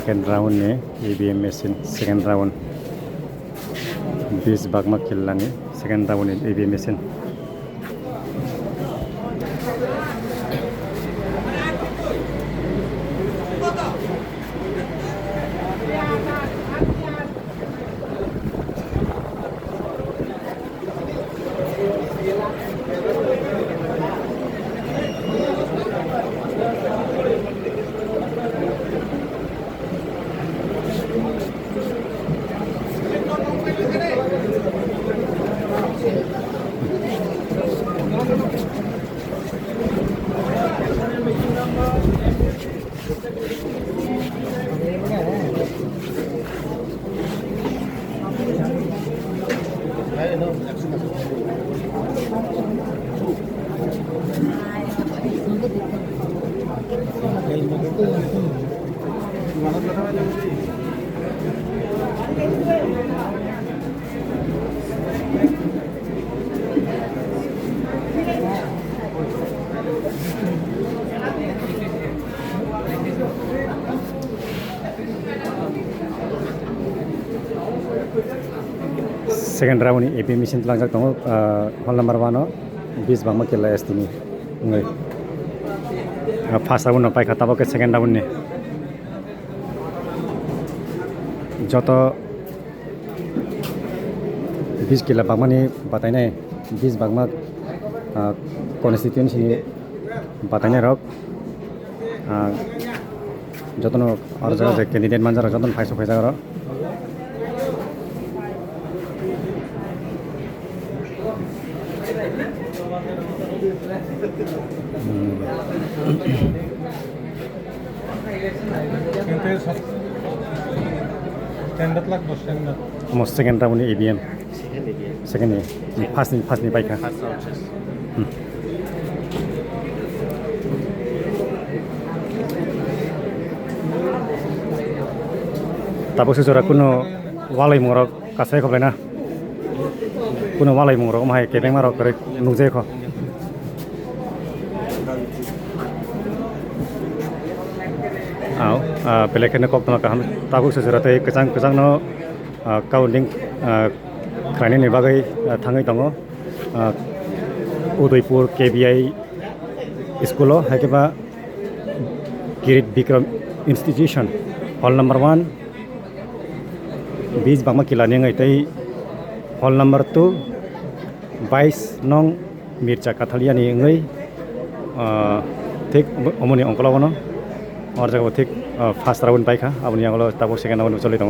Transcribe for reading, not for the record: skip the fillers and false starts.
second round ni EVM machine second round 20 भाग में खेललांगे second round ni EVM machine second round ni EVM machine langjak tongo hall number 1 o 20 भाग में खेला एस्तिनि ngai first round no paikha tabo ke second round ni joto 20 kila भाग में बताइने 20 भाग में constituency बताइने रok जतनो और जगह से कैंडिडेट मानजार जतन फाइसो फाइसा करो standard lah bos standard. Most second round ni EVM. Second ni first ni baik kan. Tapi sesuatu kuno walai murok kasih kau bena. Kuno walai murok mahai kepeng marok kerek nuzek kau. Pelekan kau tu macam tahu sesuatu kecang no kau link kerana ni bagai thangai tongo Udaipur KBI School hai ke ba Kirit Bikram Institution hall number 1 20 भाग में खिलाने गए थे hall number 2 22 नंग मिर्चा कथलिया नहीं गई ठीक अमोनी अंकल वाला और जगह ठीक फर्स्ट राउंड पाइखा अब नहीं अंकल तब सेकंड राउंड चले तो